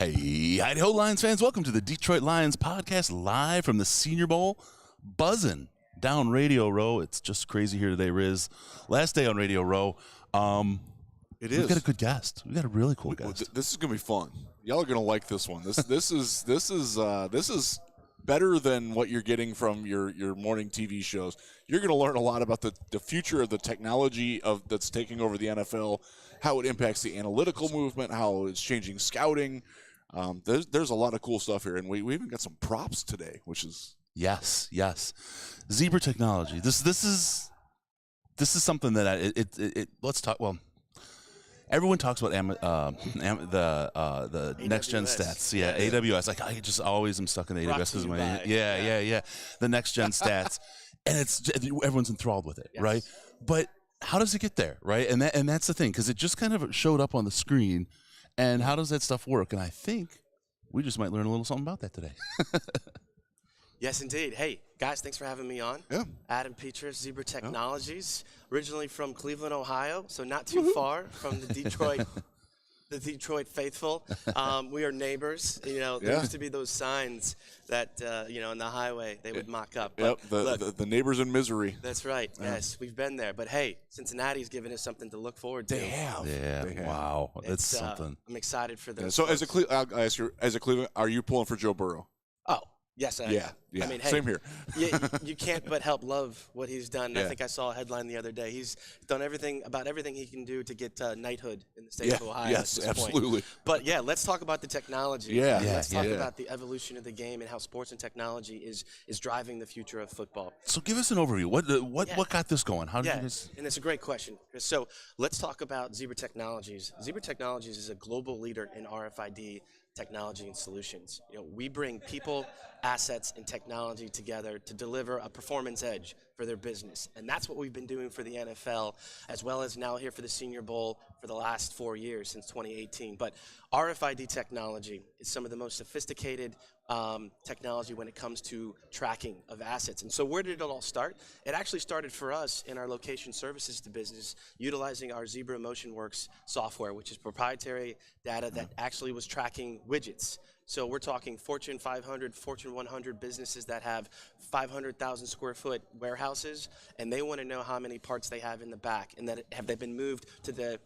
Hey, Idaho Lions fans, welcome to the Detroit Lions podcast live from the Senior Bowl. Buzzing down Radio Row. It's just crazy here today, Riz. Last day on Radio Row. It is. We've got a good guest. We've got a really cool guest. This is gonna be fun. Y'all are gonna like this one. This is better than what you're getting from your morning TV shows. You're gonna learn a lot about the future of the technology that's taking over the NFL, how it impacts the analytical movement, how it's changing scouting. There's a lot of cool stuff here, and we even got some props today, which is yes. Zebra technology. This is something that let's talk. Well, everyone talks about the next gen stats. Yeah, AWS. Like I just always am stuck in the AWS because my the next gen stats, and everyone's enthralled with it, right? But how does it get there, right? And that's the thing, because it just kind of showed up on the screen. And how does that stuff work? And I think we just might learn a little something about that today. Yes, indeed. Hey, guys, thanks for having me on. Yeah. Adam Petrus, Zebra Technologies, originally from Cleveland, Ohio, so not too far from the Detroit faithful. We are neighbors. There used to be those signs that, in the highway they would mock up. Yep, the neighbors in misery. That's right. Yeah. Yes, we've been there. But, hey, Cincinnati's given us something to look forward to. They have. Yeah, they have. Wow. That's something. I'm excited for those. So, as a Cleveland, are you pulling for Joe Burrow? Oh. Yes, I am. Yeah. I mean, hey, same here. you can't but help love what he's done. Yeah. I think I saw a headline the other day. He's done everything he can do to get knighthood in the state of Ohio. Yes, at this absolutely. Point. But let's talk about the technology. Yeah, let's talk about the evolution of the game and how sports and technology is driving the future of football. So give us an overview. What got this going? How did you guys? And it's a great question. So let's talk about Zebra Technologies. Zebra Technologies is a global leader in RFID technology and solutions. We bring people, assets, and technology together to deliver a performance edge for their business. And that's what we've been doing for the NFL, as well as now here for the Senior Bowl for the last 4 years, since 2018. But RFID technology is some of the most sophisticated technology when it comes to tracking of assets. And so where did it all start? It actually started for us in our location services to business, utilizing our Zebra MotionWorks software, which is proprietary data that actually was tracking widgets. So we're talking Fortune 500, Fortune 100 businesses that have 500,000 square foot warehouses, and they want to know how many parts they have in the back, and that have they been moved to the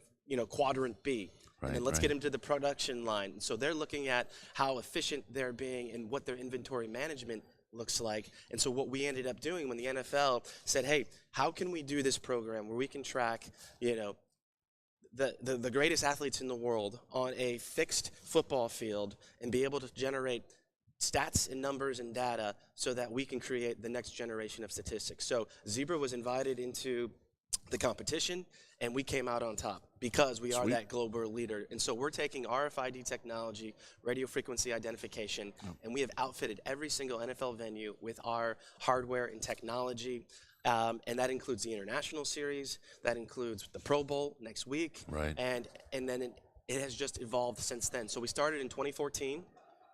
quadrant B. And then let's get them to the production line. So they're looking at how efficient they're being and what their inventory management looks like. And so what we ended up doing when the NFL said, hey, how can we do this program where we can track, the greatest athletes in the world on a fixed football field and be able to generate stats and numbers and data so that we can create the next generation of statistics. So Zebra was invited into the competition, and we came out on top because we are that global leader. And so we're taking RFID technology, radio frequency identification, and we have outfitted every single NFL venue with our hardware and technology. And that includes the international series, that includes the Pro Bowl next week, and then it has just evolved since then. So we started in 2014.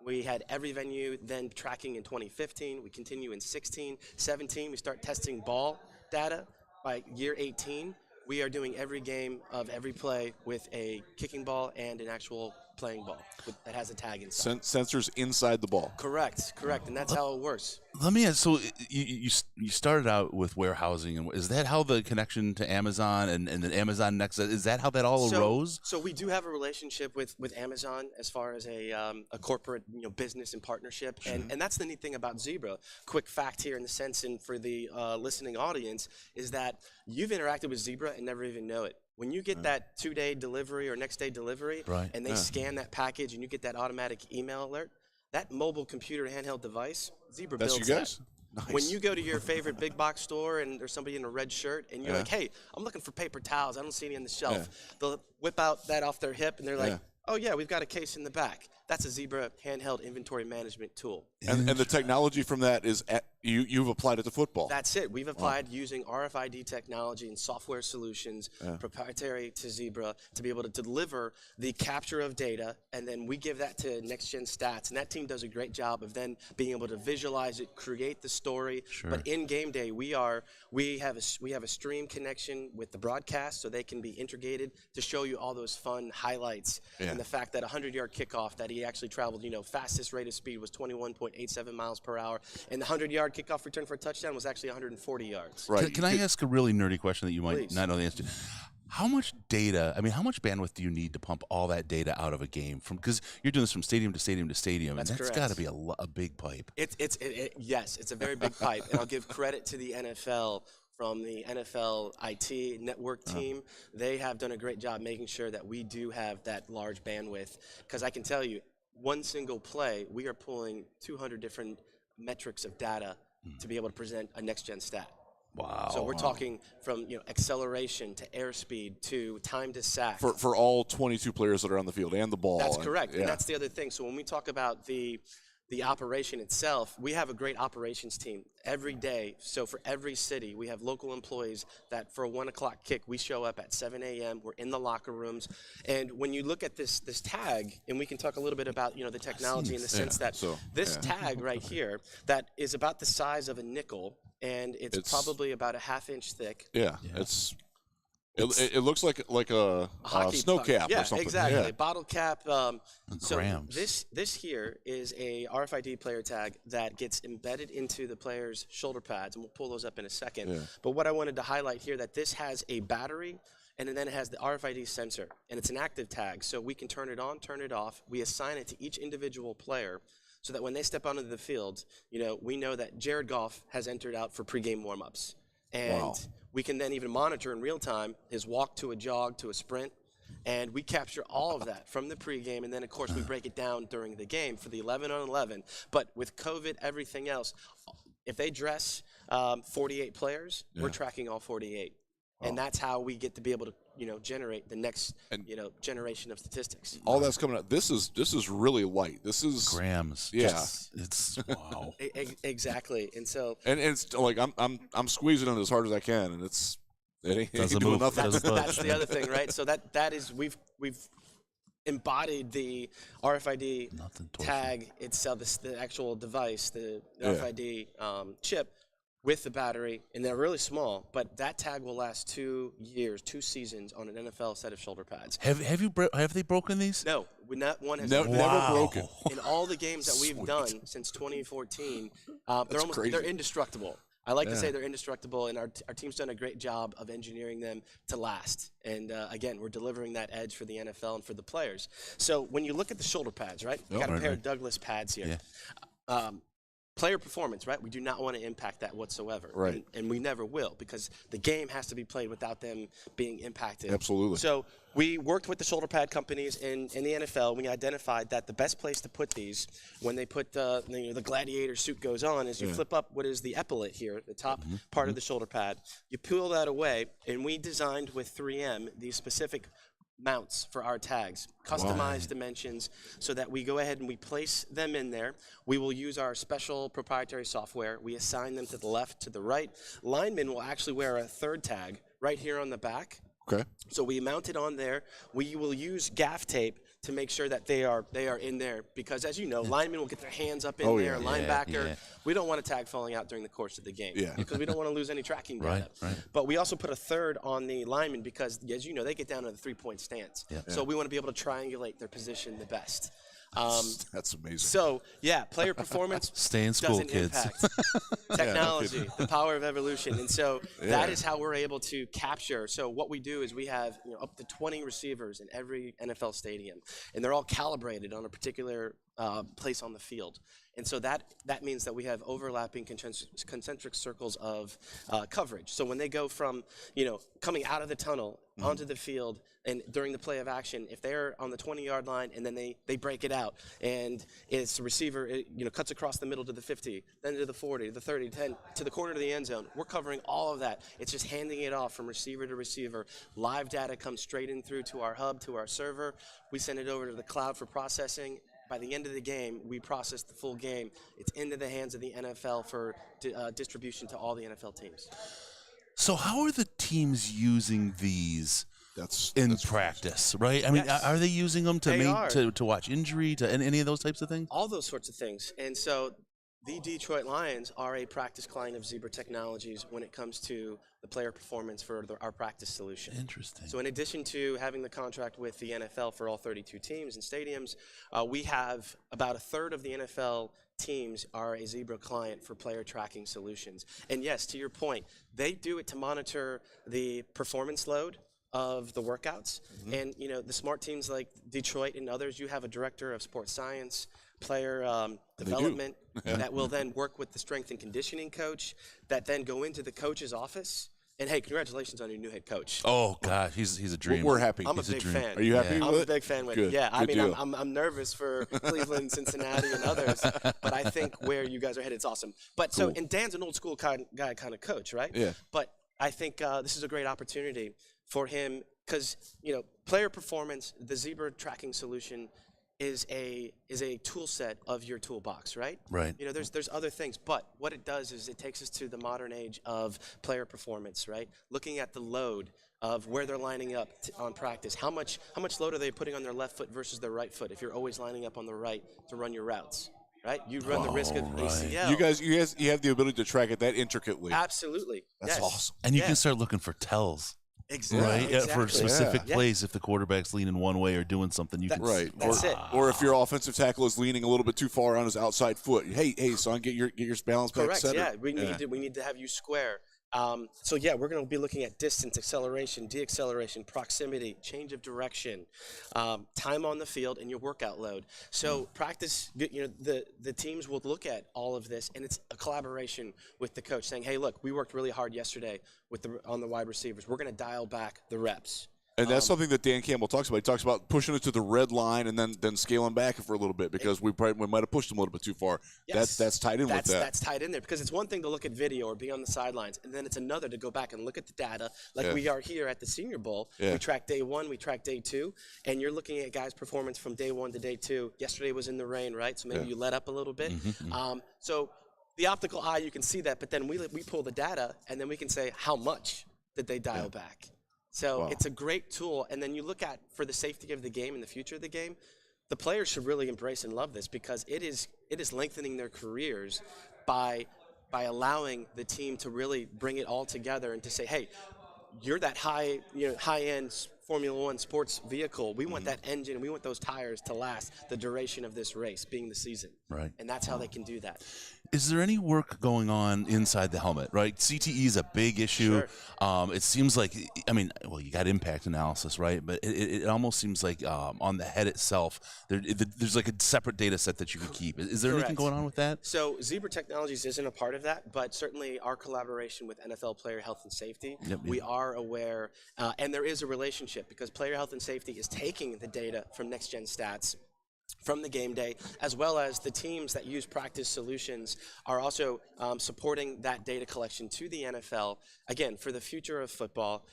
We had every venue then tracking in 2015. We continue in 16, 17. We start testing ball data. By year 18, we are doing every game of every play with a kicking ball and an actual playing ball that has a tag inside. Sensors inside the ball. Correct, and that's how it works. Let me ask, so you started out with warehousing, and is that how the connection to Amazon and then Amazon Next, is that how that all arose? So we do have a relationship with Amazon as far as a corporate business and partnership, and that's the neat thing about Zebra. Quick fact here in the sense, and for the listening audience, is that you've interacted with Zebra and never even know it. When you get that 2-day delivery or next day delivery, and they scan that package and you get that automatic email alert, that mobile computer handheld device, Zebra builds that. That's you guys? Nice. When you go to your favorite big box store and there's somebody in a red shirt and you're like, hey, I'm looking for paper towels. I don't see any on the shelf. They'll whip out that off their hip and they're like, oh, yeah, we've got a case in the back. That's a Zebra handheld inventory management tool. And the technology from that is you've applied it to football. That's it. We've applied using RFID technology and software solutions proprietary to Zebra to be able to deliver the capture of data, and then we give that to Next Gen Stats, and that team does a great job of then being able to visualize it, create the story. But in game day, we have a stream connection with the broadcast, so they can be integrated to show you all those fun highlights and the fact that a 100-yard kickoff that he actually traveled, fastest rate of speed was 21.87 miles per hour, and the 100-yard kickoff return for a touchdown was actually 140 yards. Right. Can I ask a really nerdy question that you might not know the answer to? How much data, how much bandwidth do you need to pump all that data out of a game? Because you're doing this from stadium to stadium to stadium, and that's got to be a big pipe. Yes, it's a very big pipe, and I'll give credit to the NFL. From the NFL IT network team, they have done a great job making sure that we do have that large bandwidth. Because I can tell you, one single play, we are pulling 200 different metrics of data to be able to present a next-gen stat. Wow. So we're talking from acceleration to airspeed to time to sack. For all 22 players that are on the field and the ball. That's correct. And that's the other thing. So when we talk about the operation itself, we have a great operations team every day. So for every city, we have local employees that for a 1 o'clock kick, we show up at 7 a.m. We're in the locker rooms. And when you look at this tag, and we can talk a little bit about the technology in the sense that this tag right here that is about the size of a nickel, and it's probably about a half-inch thick. It looks like a snow cap or something. Exactly. Bottle cap. So grams. this here is a RFID player tag that gets embedded into the player's shoulder pads, and we'll pull those up in a second. But what I wanted to highlight here, that this has a battery, and then it has the RFID sensor, and it's an active tag, so we can turn it on, turn it off. We assign it to each individual player, so that when they step onto the field, we know that Jared Goff has entered out for pregame warmups, and we can then even monitor in real time his walk to a jog to a sprint, and we capture all of that from the pregame, and then of course we break it down during the game for the 11 on 11. But with COVID, everything else, if they dress 48 players, we're tracking all 48. And that's how we get to be able to, generate the next, generation of statistics. All that's coming out. This is really light. This is grams. Yeah, it's wow. Exactly. And so, and it's like I'm squeezing it as hard as I can, and it ain't doing nothing. That's the other thing, right? So that is we've embodied the RFID tag itself, the actual device, the RFID chip. with the battery, and they're really small, but that tag will last 2 years, 2 seasons on an NFL set of shoulder pads. Have they broken these? No, not one has Never broken. in all the games that we've done since 2014. Crazy. They're indestructible. I like to say they're indestructible, and our team's done a great job of engineering them to last. And again, we're delivering that edge for the NFL and for the players. So when you look at the shoulder pads, right? We got a pair of Douglas pads here. Yeah. Player performance, right? We do not want to impact that whatsoever. Right. And we never will, because the game has to be played without them being impacted. Absolutely. So we worked with the shoulder pad companies in the NFL. We identified that the best place to put these when they put the gladiator suit goes on is you flip up what is the epaulet here, the top part of the shoulder pad. You peel that away, and we designed with 3M these specific mounts for our tags, customized dimensions, so that we go ahead and we place them in there. We will use our special proprietary software. We assign them to the left, to the right. Linemen will actually wear a third tag right here on the back. Okay. So we mount it on there. We will use gaff tape to make sure that they are in there, because as you know, linemen will get their hands up in there. Linebacker, we don't want a tag falling out during the course of the game because we don't want to lose any tracking data. Right. But we also put a third on the linemen because, as you know, they get down to the 3-point stance. So we want to be able to triangulate their position the best. That's amazing. So, player performance Stay in school, doesn't kids. impact technology, the power of evolution. And so that is how we're able to capture. So what we do is we have up to 20 receivers in every NFL stadium, and they're all calibrated on a particular place on the field. And so that means that we have overlapping concentric circles of coverage. So when they go from coming out of the tunnel onto the field and during the play of action, if they're on the 20-yard line and then they break it out and it's the receiver cuts across the middle to the 50, then to the 40, the 30, 10, to the corner to the end zone, we're covering all of that. It's just handing it off from receiver to receiver. Live data comes straight in through to our hub, to our server. We send it over to the cloud for processing. By the end of the game, we process the full game. It's into the hands of the NFL for distribution to all the NFL teams. So how are the teams using these That's practice, right? I mean, are they using them to watch injury, to any of those types of things? All those sorts of things. And so the Detroit Lions are a practice client of Zebra Technologies when it comes to the player performance for our practice solution. Interesting. So in addition to having the contract with the NFL for all 32 teams and stadiums, we have about a third of the NFL teams are a Zebra client for player tracking solutions. And yes, to your point, they do it to monitor the performance load of the workouts. And the smart teams like Detroit and others, you have a director of sports science, player development that will then work with the strength and conditioning coach that then go into the coach's office. And hey, congratulations on your new head coach. Oh gosh, he's a dream. We're happy. I'm a big fan. Are you happy with it? I'm a big fan with it. Good. Yeah, I Good mean, deal. I'm nervous for Cleveland, Cincinnati, and others, but I think where you guys are headed is awesome. But Cool. and Dan's an old school guy kind of coach, right? Yeah. But I think this is a great opportunity for him because player performance, the Zebra tracking solution is a tool set of your toolbox, right? Right. There's other things, but what it does is it takes us to the modern age of player performance, right? Looking at the load of where they're lining up on practice. How much load are they putting on their left foot versus their right foot if you're always lining up on the right to run your routes, right? You run the risk of ACL. You guys have the ability to track it that intricately. Absolutely. That's yes. awesome. And you can start looking for tells. Exactly. Right, Exactly. for specific Yeah. plays. If the quarterback's leaning one way or doing something, you can Right. That's it. Or if your offensive tackle is leaning a little bit too far on his outside foot. Hey, son, get your balance back Correct. center. Yeah, we need to have you square. So we're going to be looking at distance, acceleration, deacceleration, proximity, change of direction, time on the field, and your workout load. So practice, the teams will look at all of this, and it's a collaboration with the coach saying, hey, look, we worked really hard yesterday on the wide receivers. We're going to dial back the reps. And that's something that Dan Campbell talks about. He talks about pushing it to the red line and then scaling back for a little bit because we might have pushed him a little bit too far. Yes. That's tied in with that. That's tied in there because it's one thing to look at video or be on the sidelines, and then it's another to go back and look at the data like we are here at the Senior Bowl. Yeah. We track day 1, we track day 2, and you're looking at guys' performance from day 1 to day 2. Yesterday was in the rain, right? So maybe you let up a little bit. So the optical eye, you can see that, but then we pull the data, and then we can say how much did they dial back. So it's a great tool. And then you look at, for the safety of the game and the future of the game, the players should really embrace and love this because it is lengthening their careers by by allowing the team to really bring it all together and to say, hey, you're that high-end Formula One sports vehicle. We want that engine, we want those tires to last the duration of this race, being the season. Right. And that's how they can do that. Is there any work going on inside the helmet, right? CTE is a big issue. Sure. It seems like, I mean, well, you got impact analysis, right? But it almost seems like on the head itself, there's like a separate data set that you could keep. Is there anything Correct. going on with that? So Zebra Technologies isn't a part of that, but certainly our collaboration with NFL Player Health and Safety, we are aware, and there is a relationship because Player Health and Safety is taking the data from Next Gen Stats from the game day, as well as the teams that use Practice Solutions are also supporting that data collection to the NFL, again, for the future of football.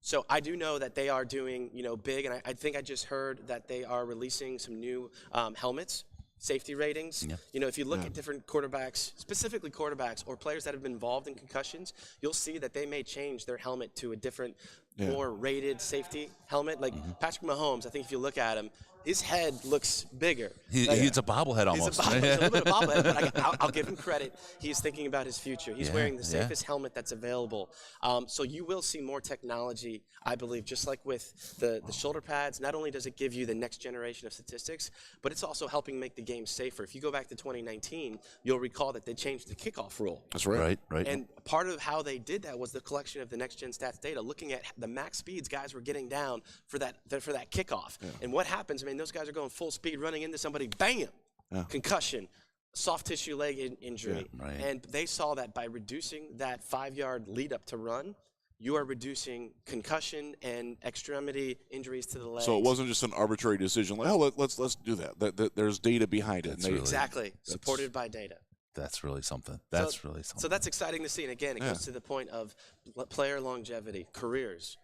So I do know that they are doing, big, and I think I just heard that they are releasing some new helmets, safety ratings. If you look at different quarterbacks, specifically quarterbacks or players that have been involved in concussions, you'll see that they may change their helmet to a different, more rated safety helmet. Like Patrick Mahomes, I think if you look at him, his head looks bigger. He's a bobblehead almost. He's a little bit of bobblehead, but I'll give him credit. He's thinking about his future. He's wearing the safest helmet that's available. So you will see more technology, I believe, just like with the shoulder pads. Not only does it give you the next generation of statistics, but it's also helping make the game safer. If you go back to 2019, you'll recall that they changed the kickoff rule. That's right. Right. And part of how they did that was the collection of the Next Gen Stats data, looking at the max speeds guys were getting down for that kickoff. And what happens? I mean, those guys are going full speed, running into somebody, bam, concussion, soft tissue leg injury. And they saw that by reducing that 5-yard lead up to run, you are reducing concussion and extremity injuries to the legs. So it wasn't just an arbitrary decision. Like, oh, let's do that. There's data behind it. Exactly, supported by data. That's really something. So that's exciting to see. And again, it goes to the point of player longevity, careers.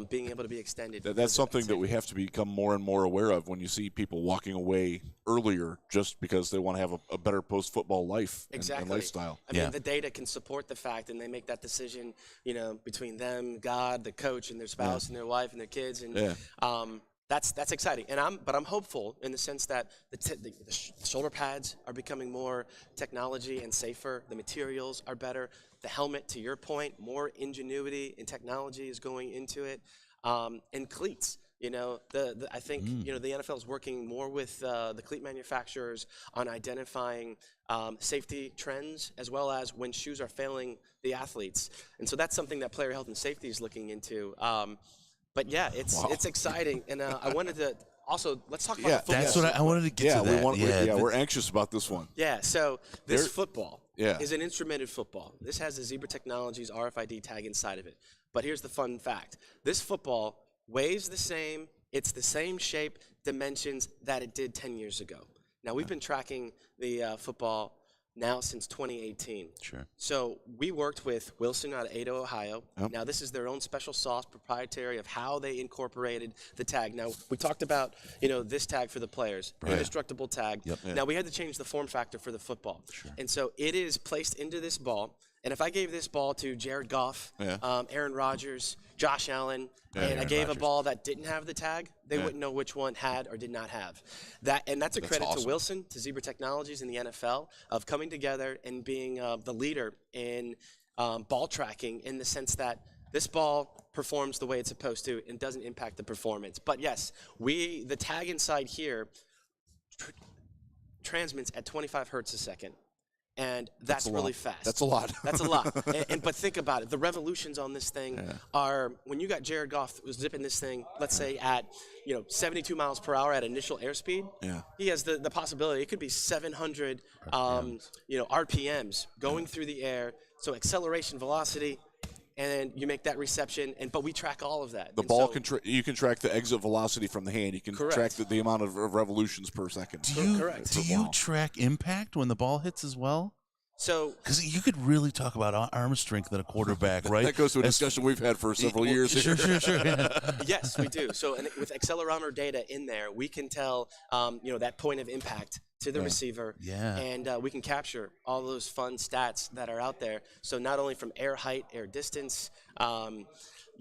Being able to be extended. That's something that we have to become more and more aware of when you see people walking away earlier just because they want to have a better post-football life and lifestyle. I mean, the data can support the fact, and they make that decision, between them, God, the coach, and their spouse, and their wife, and their kids, and that's exciting. But I'm hopeful in the sense that the shoulder pads are becoming more technology and safer. The materials are better. The helmet, to your point, more ingenuity and technology is going into it. And cleats, I think, the NFL is working more with the cleat manufacturers on identifying safety trends as well as when shoes are failing the athletes. And so that's something that Player Health and Safety is looking into. But yeah, it's exciting. And I wanted to also, let's talk about the football. That's what I wanted to get to that. We're anxious about this one. Yeah, so this football is an instrumented football. This has the Zebra Technologies RFID tag inside of it. But here's the fun fact. This football weighs the same. It's the same shape, dimensions that it did 10 years ago. Now, we've been tracking the football now since 2018. Sure. So we worked with Wilson out of Ada, Ohio. Now this is their own special sauce, proprietary of how they incorporated the tag. Now we talked about, this tag for the players, indestructible tag. Now we had to change the form factor for the football. Sure. And so it is placed into this ball. And if I gave this ball to Jared Goff, Aaron Rodgers, Josh Allen, and I gave a ball that didn't have the tag, they wouldn't know which one had or did not have. That's a credit to Wilson, to Zebra Technologies and the NFL of coming together and being the leader in ball tracking in the sense that this ball performs the way it's supposed to and doesn't impact the performance. But yes, the tag inside here transmits at 25 hertz a second. And that's really fast. That's a lot. That's a lot. But think about it. The revolutions on this thing are when you got Jared Goff was zipping this thing, let's say at 72 miles per hour at initial airspeed. He has the possibility. It could be 700 RPMs going through the air. So acceleration, velocity, and then you make that reception. But we track all of that. The ball you can track the exit velocity from the hand. You can track the amount of revolutions per second. Do you track impact when the ball hits as well? So, because you could really talk about arm strength in a quarterback, right? That goes to a discussion we've had for several years. Sure. Yes, we do. So, with accelerometer data in there, we can tell, that point of impact to the receiver, and we can capture all those fun stats that are out there. So, not only from air height, air distance,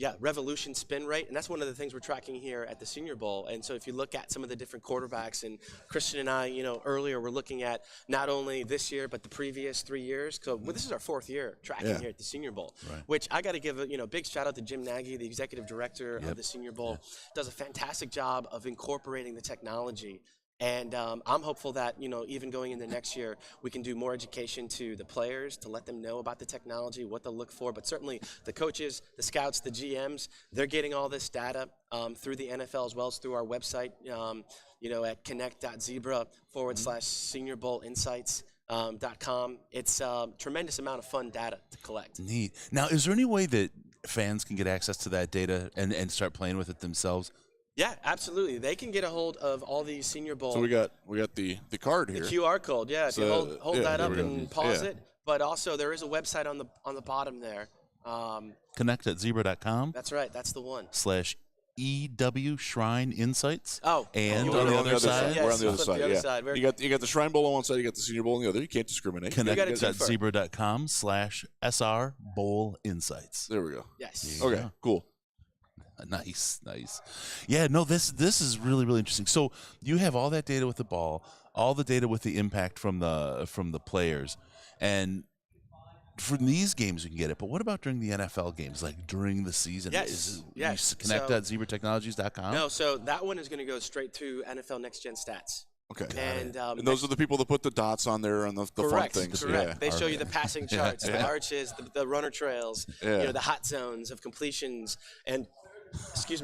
Yeah, revolution spin rate, and that's one of the things we're tracking here at the Senior Bowl. And so if you look at some of the different quarterbacks, and Christian and I, earlier we're looking at not only this year but the previous 3 years. So this is our 4th year tracking here at the Senior Bowl, which I got to give a big shout out to Jim Nagy, the executive director of the Senior Bowl. Does a fantastic job of incorporating the technology. And I'm hopeful that, even going into next year, we can do more education to the players to let them know about the technology, what they'll look for. But certainly the coaches, the scouts, the GMs, they're getting all this data through the NFL as well as through our website, at connect.zebra/Senior Bowl Insights.com. It's a tremendous amount of fun data to collect. Neat. Now, is there any way that fans can get access to that data and start playing with it themselves? Yeah, absolutely. They can get a hold of all these Senior Bowl. So we got the card here. The QR code, yeah. So, if you hold that up there we and go. pause it. But also there is a website on the bottom there. Connect@zebra.com. That's right. That's the one. /EW Shrine Insights. Oh, and We're on the other side. We're on Yes, the other flip side. the other Yeah. side. You got the Shrine Bowl on one side. You got the Senior Bowl on the other. You can't discriminate. Connect.zebra.com /SR Bowl Insights. There we go. Yes. Okay. Yeah. Cool. Nice. Yeah, no, this is really, really interesting. So you have all that data with the ball, all the data with the impact from the players, and from these games you can get it. But what about during the NFL games, like during the season? Yes. Yes. Connect.zebratechnologies.com? No, so that one is going to go straight to NFL Next Gen Stats. Okay. And those are the people that put the dots on there and the fun correct, things. correct. Yeah. They show you the passing charts, the arches, the runner trails, Yeah. the hot zones of completions, and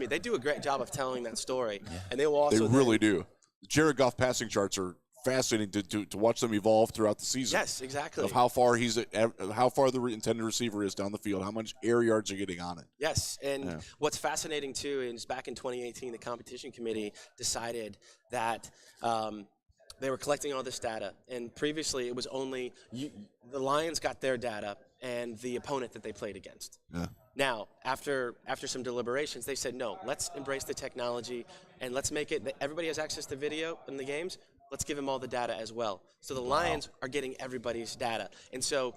they do a great job of telling that story. And they will also They really do. Jared Goff passing charts are fascinating to watch them evolve throughout the season. Yes, exactly. Of how far the intended receiver is down the field, how much air yards are getting on it. Yes, and what's fascinating too is back in 2018, the competition committee decided that they were collecting all this data, and previously it was only the Lions got their data and the opponent that they played against. Yeah. Now, after some deliberations, they said, no, let's embrace the technology and let's make it that everybody has access to video in the games. Let's give them all the data as well. So the Lions are getting everybody's data. And so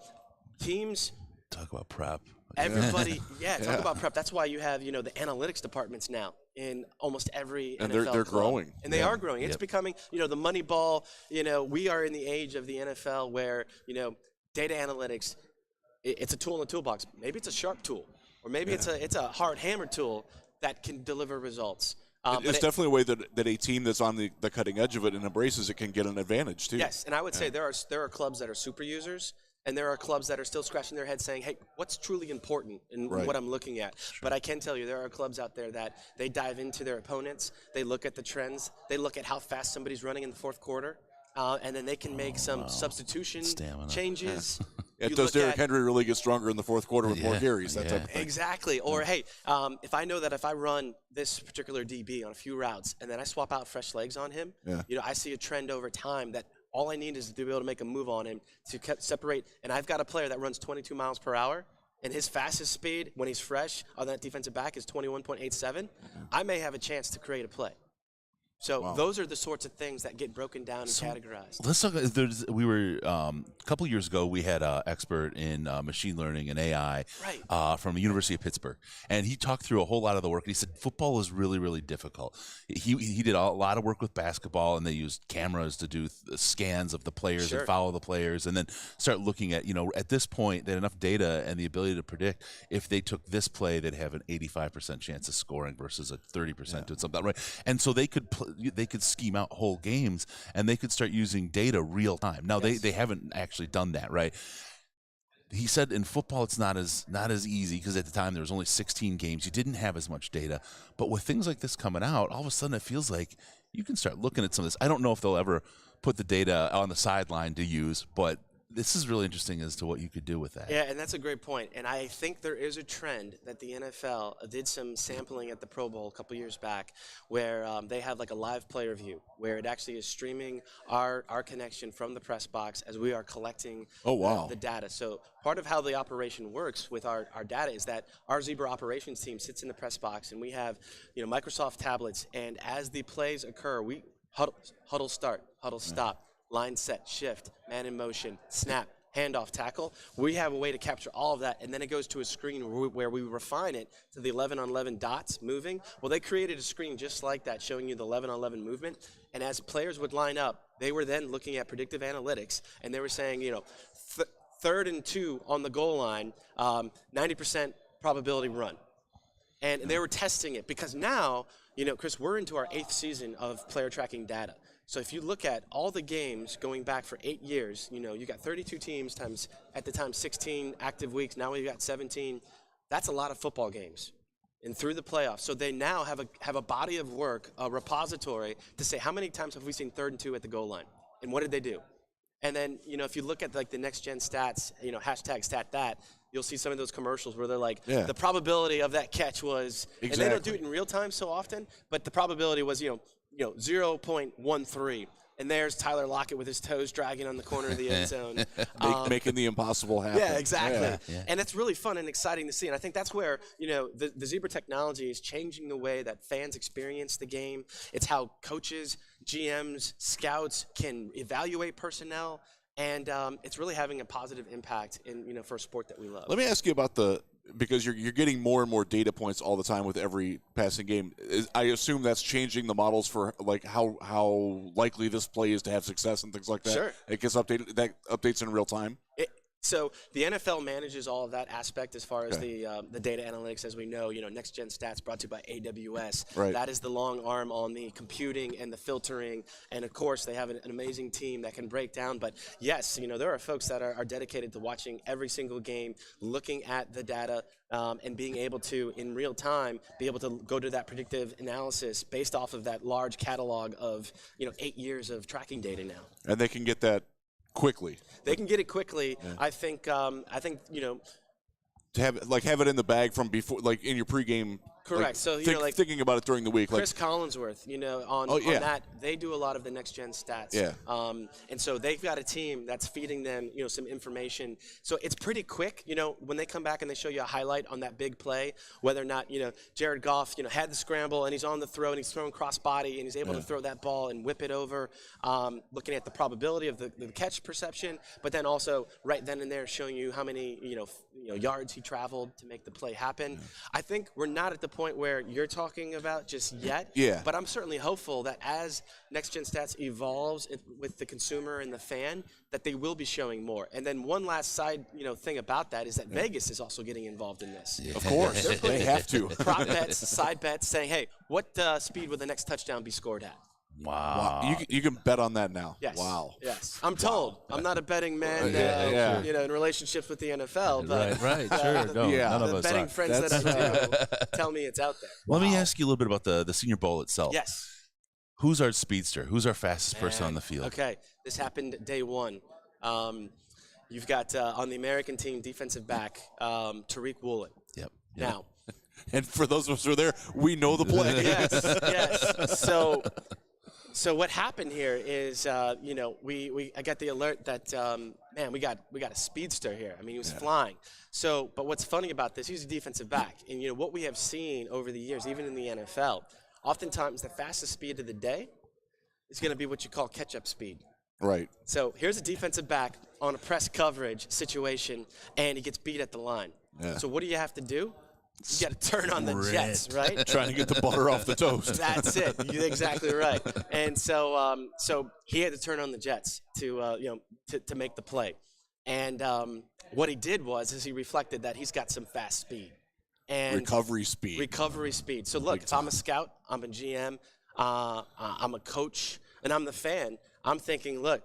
teams – Talk about prep. Everybody, talk about prep. That's why you have, the analytics departments now in almost every And NFL they're club. growing. And they are growing. It's becoming, the money ball, we are in the age of the NFL where, data analytics, it's a tool in the toolbox. Maybe it's a sharp tool, or maybe it's a hard hammer tool that can deliver results. It's definitely a way that a team that's on the cutting edge of it and embraces it can get an advantage too. Yes, and I would say there are clubs that are super users, and there are clubs that are still scratching their heads saying, hey, what's truly important in what I'm looking at? Sure. But I can tell you there are clubs out there that they dive into their opponents, they look at the trends, they look at how fast somebody's running in the fourth quarter, and then they can make some substitution changes. Does Derrick Henry really get stronger in the fourth quarter with more carries? That type of thing. Exactly. Or, hey, if I know that if I run this particular DB on a few routes and then I swap out fresh legs on him, I see a trend over time that all I need is to be able to make a move on him to separate. And I've got a player that runs 22 miles per hour, and his fastest speed when he's fresh on that defensive back is 21.87. I may have a chance to create a play. So those are the sorts of things that get broken down and categorized. Let's talk. We were a couple years ago. We had an expert in machine learning and AI from the University of Pittsburgh, and he talked through a whole lot of the work. And he said football is really, really difficult. He did a lot of work with basketball, and they used cameras to do scans of the players and follow the players, and then start looking at at this point they had enough data and the ability to predict if they took this play, they'd have an 85% chance of scoring versus a 30% doing something right. And so they could scheme out whole games, and they could start using data real time. Now they haven't actually done that, right? He said in football it's not as easy because at the time there was only 16 games. You didn't have as much data. But with things like this coming out, all of a sudden it feels like you can start looking at some of this. I don't know if they'll ever put the data on the sideline to use, but this is really interesting as to what you could do with that. Yeah, and that's a great point. And I think there is a trend that the NFL did some sampling at the Pro Bowl a couple years back where they have like a live player view where it actually is streaming our connection from the press box as we are collecting the data. So part of how the operation works with our data is that our Zebra operations team sits in the press box, and we have Microsoft tablets, and as the plays occur, we huddle start, huddle stop, line set, shift, man in motion, snap, handoff tackle. We have a way to capture all of that, and then it goes to a screen where we refine it to the 11-on-11 dots moving. Well, they created a screen just like that showing you the 11-on-11 movement, and as players would line up, they were then looking at predictive analytics, and they were saying, you know, 3rd and 2 on the goal line, 90% probability run. And they were testing it because now, you know, Chris, we're into our 8th season of player tracking data. So if you look at all the games going back for 8 years, you know, you got 32 teams times, at the time, 16 active weeks. Now we've got 17. That's a lot of football games and through the playoffs. So they now have a body of work, a repository to say how many times have we seen 3rd and 2 at the goal line? And what did they do? And then, you know, if you look at like the next gen stats, you know, hashtag stat that, you'll see some of those commercials where they're like, the probability of that catch was, and they don't do it in real time so often, but the probability was, you know, 0.13. And there's Tyler Lockett with his toes dragging on the corner of the end zone. Making the impossible happen. Yeah, exactly. Yeah. And it's really fun and exciting to see. And I think that's where, you know, the Zebra technology is changing the way that fans experience the game. It's how coaches, GMs, scouts can evaluate personnel. And it's really having a positive impact in, you know, for a sport that we love. Let me ask you about because you're getting more and more data points all the time with every passing game. I assume that's changing the models for like how likely this play is to have success and things like that. Sure. It gets updated. That updates in real time. So the NFL manages all of that aspect as far as the data analytics, as we know. You know, Next Gen Stats brought to you by AWS. Right. That is the long arm on the computing and the filtering, and of course they have an amazing team that can break down. But yes, you know, there are folks that are dedicated to watching every single game, looking at the data, and being able to in real time be able to go to that predictive analysis based off of that large catalog of, you know, 8 years of tracking data now. And they can get that quickly. They can get it quickly. Yeah. I think you know, to have it in the bag from before, like in your pregame. Correct. Like, so you know, like thinking about it during the week. Chris Collinsworth, you know, on that, they do a lot of the next gen stats. Yeah. And so they've got a team that's feeding them, you know, some information. So it's pretty quick, you know, when they come back and they show you a highlight on that big play, whether or not, you know, Jared Goff, you know, had the scramble and he's on the throw and he's throwing cross body and he's able to throw that ball and whip it over, looking at the probability of the catch perception, but then also right then and there showing you how many, you know, yards he traveled to make the play happen. Yeah. I think we're not at the point where you're talking about just yet. Yeah. But I'm certainly hopeful that as Next Gen Stats evolves with the consumer and the fan, that they will be showing more. And then one last side, you know, thing about that is that Vegas is also getting involved in this. Yeah. Of course, they have to. Prop bets, side bets, saying, hey, what speed would the next touchdown be scored at? Wow. You can bet on that now. Yes. Wow. Yes. I'm told. I'm not a betting man, you know, in relationships with the NFL. But, right. Sure. No, none of the us betting are. friends that I do tell me it's out there. Let me ask you a little bit about the Senior Bowl itself. Yes. Who's our speedster? Who's our fastest person on the field? Okay. This happened day one. You've got on the American team defensive back Tariq Woolen. Yep. Now. And for those of us who are there, we know the play. Yes. So what happened here is, you know, I got the alert that man, we got a speedster here. I mean, he was flying. So, but what's funny about this? He's a defensive back, and you know what we have seen over the years, even in the NFL, oftentimes the fastest speed of the day is going to be what you call catch-up speed. Right. So here's a defensive back on a press coverage situation, and he gets beat at the line. Yeah. So what do you have to do? You got to turn on the jets, right? Trying to get the butter off the toast. That's it. You're exactly right. And so, so he had to turn on the jets to, you know, to make the play. And what he did is he reflected that he's got some fast speed and recovery speed. So look, if I'm a scout, I'm a GM, I'm a coach, and I'm the fan, I'm thinking, look,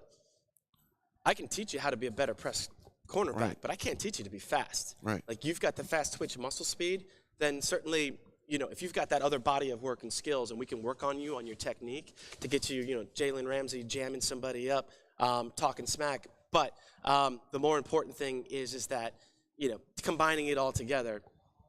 I can teach you how to be a better press cornerback, but I can't teach you to be fast. Right. Like you've got the fast twitch muscle speed, then certainly, you know, if you've got that other body of work and skills and we can work on you on your technique to get you, you know, Jalen Ramsey jamming somebody up, talking smack. But the more important thing is that, you know, combining it all together,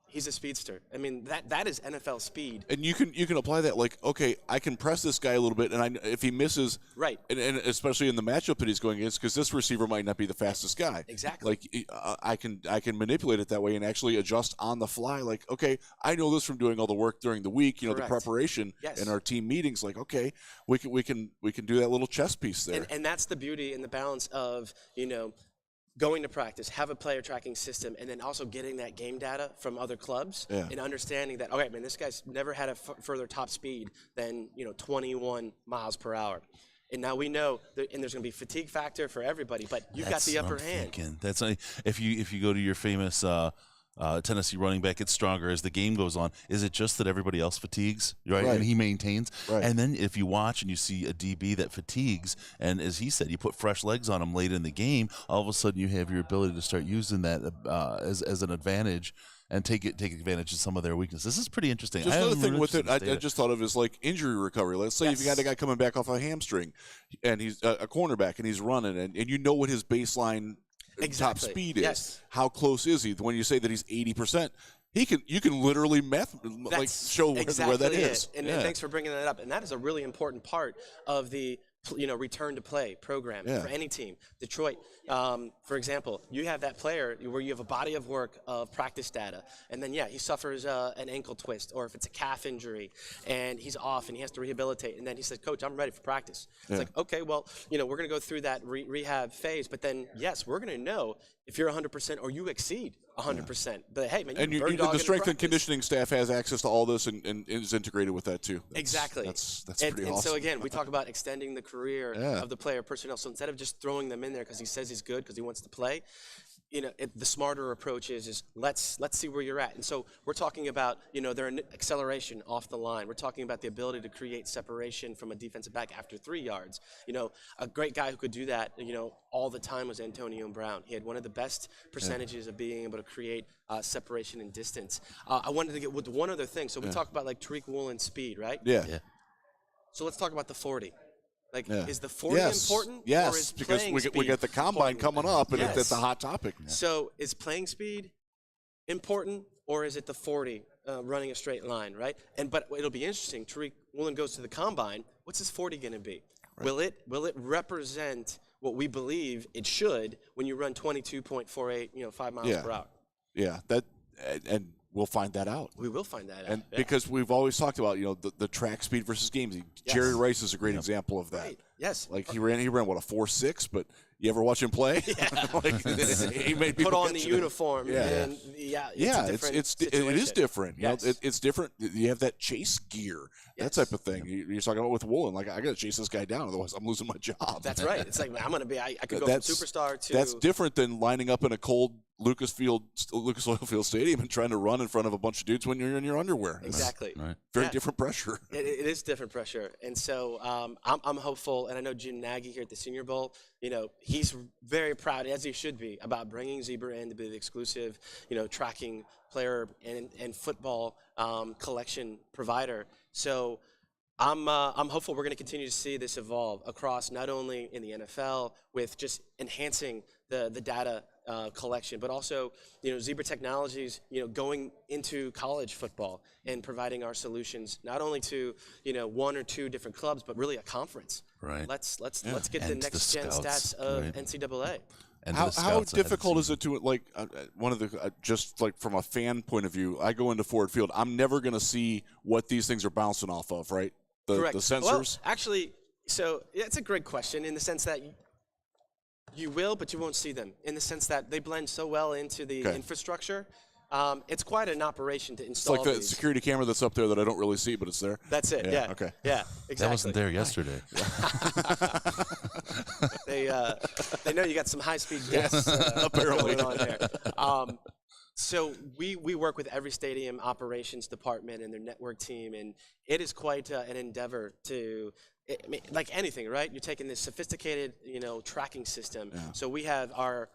he's a speedster. I mean, that is NFL speed. And you can apply that like, okay, I can press this guy a little bit, and if he misses, right, and especially in the matchup that he's going against, because this receiver might not be the fastest guy. Exactly. Like I can manipulate it that way and actually adjust on the fly. Like, okay, I know this from doing all the work during the week. You know, Correct. the preparation in our team meetings. Like, okay, we can do that little chess piece there. And that's the beauty and the balance of, you know, going to practice, have a player tracking system, and then also getting that game data from other clubs and understanding that, okay, man, this guy's never had a further top speed than 21 miles per hour. And now we know, and there's going to be fatigue factor for everybody, but you've got the upper hand. That's if you go to your famous Tennessee running back gets stronger as the game goes on. Is it just that everybody else fatigues, right? And he maintains. Right. And then if you watch and you see a DB that fatigues, and as he said, you put fresh legs on him late in the game, all of a sudden you have your ability to start using that as an advantage and take advantage of some of their weaknesses. This is pretty interesting. Just another thing with it, I just thought of is like injury recovery. Let's say if you got a guy coming back off a hamstring, and he's a cornerback and he's running, and you know what his baseline top speed is. How close is he? When you say that he's 80%, you can literally show where that is. And thanks for bringing that up. And that is a really important part of the return to play program for any team. Detroit, for example, you have that player where you have a body of work of practice data, and then he suffers an ankle twist, or if it's a calf injury and he's off and he has to rehabilitate, and then he says, "Coach, I'm ready for practice." It's like, okay, well, we're going to go through that rehab phase, but then yes, we're going to know if you're 100% or you exceed 100%. But hey, man, the strength and conditioning staff has access to all this and is integrated with that too. Exactly. That's pretty awesome. And so again, we talk about extending the career of the player personnel. So instead of just throwing them in there because he says he's good because he wants to play, the smarter approach is let's see where you're at. And so we're talking about their acceleration off the line. We're talking about the ability to create separation from a defensive back after 3 yards. A great guy who could do that all the time was Antonio Brown. He had one of the best percentages of being able to create separation and distance. I wanted to get with one other thing. So we talk about like Tariq Woolen's speed, right? Yeah. So let's talk about the 40. Is the 40 important? Yes, or is because we got the combine coming up, and it's a hot topic. So is playing speed important, or is it the 40 running a straight line, right? But it'll be interesting. Tariq Woolen goes to the combine. What's his 40 going to be? Right. Will it represent what we believe it should when you run 22.48, 5 miles per hour? Yeah, and we'll find that out. We will find that out. And because we've always talked about, the track speed versus games. Jerry Rice is a great example of that. Right. Yes. Like he ran what, a 4.6, but you ever watch him play? Yeah. He made people put on the uniform. And it is different. Yes. It's different. You have that chase gear, that type of thing. You're talking about with Woolen. Like, I got to chase this guy down, otherwise I'm losing my job. That's right. It's like I could go from superstar to. That's different than lining up in a cold Lucas Oil Field Stadium and trying to run in front of a bunch of dudes when you're in your underwear. Exactly. Right. Very different pressure. It is different pressure. And so I'm hopeful, and I know Jim Nagy here at the Senior Bowl, he's very proud, as he should be, about bringing Zebra in to be the exclusive, tracking player and football collection provider. So I'm hopeful we're going to continue to see this evolve across not only in the NFL with just enhancing the data collection, but also Zebra Technologies going into college football and providing our solutions not only to 1 or 2 different clubs, but really a conference. Right. Let's get the next gen stats of NCAA. And how difficult is it to one of the just like from a fan point of view? I go into Ford Field. I'm never going to see what these things are bouncing off of, right? Correct. The sensors. Well, actually, it's a great question in the sense that you will, but you won't see them in the sense that they blend so well into the infrastructure. It's quite an operation to install. It's like the security camera that's up there that I don't really see, but it's there. That's it. Yeah. Okay. Yeah. Exactly. That wasn't there yesterday. They know you got some high-speed gas apparently going on there. So we work with every stadium operations department and their network team, and it is quite an endeavor to. Like anything, right? You're taking this sophisticated, tracking system. Yeah. So we have our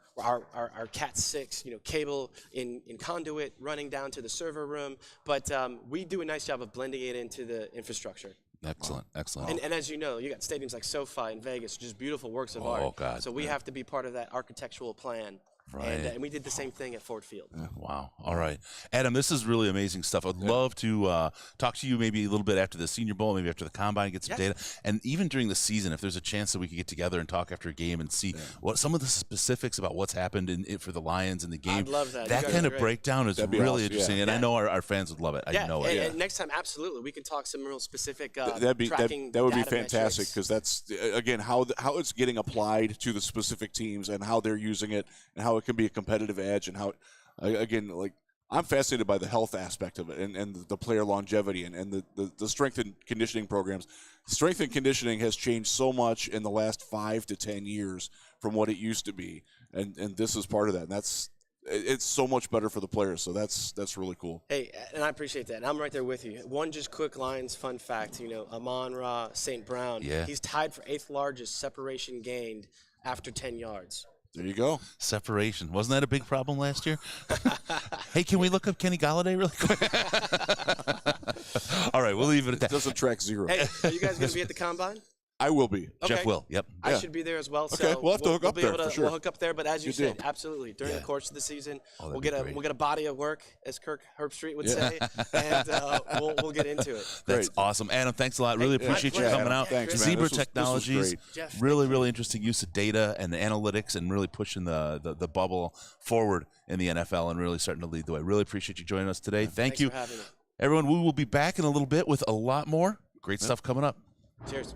Cat 6, cable in conduit running down to the server room, but we do a nice job of blending it into the infrastructure. Excellent, excellent. And as you know, you got stadiums like SoFi in Vegas, just beautiful works of art. Oh, God. So we have to be part of that architectural plan. Right. And we did the same thing at Ford Field. Wow. All right. Adam, this is really amazing stuff. I'd love to talk to you maybe a little bit after the Senior Bowl, maybe after the Combine, get some data. And even during the season, if there's a chance that we could get together and talk after a game and see what some of the specifics about what's happened for the Lions in the game. I'd love that. That kind of breakdown is really awesome. interesting. And I know our fans would love it. I know it. And next time, absolutely. We can talk some real specific that would be data fantastic, because that's, again, how it's getting applied to the specific teams and how they're using it and how it can be a competitive edge, and how, again, like, I'm fascinated by the health aspect of it and the player longevity and the strength and conditioning programs. Strength and conditioning has changed so much in the last 5 to 10 years from what it used to be, and this is part of that. And it's so much better for the players, so that's really cool. Hey, and I appreciate that. And I'm right there with you. One just quick Lions fun fact, Amon-Ra St. Brown, he's tied for 8th largest separation gained after 10 yards. There you go. Separation. Wasn't that a big problem last year? Hey, can we look up Kenny Galladay really quick? All right, we'll leave it at that. It doesn't track 0. Hey, are you guys going to be at the Combine? I will be. Okay. Jeff will. Yep. I should be there as well. Okay, So we'll have to hook up there for sure. We'll hook up there, but as you Good said, deal. absolutely during the course of the season, we'll that'd get be great. a body of work, as Kirk Herbstreit would say, and we'll get into it. That's awesome. Adam, thanks a lot. Really appreciate you coming out. Thanks, man. Zebra This was Technologies, great. Jeff, really interesting use of data and analytics and really pushing the bubble forward in the NFL and really starting to lead the way. Really appreciate you joining us today. Thank Thanks you. for having me. Everyone, we will be back in a little bit with a lot more great stuff coming up. Cheers.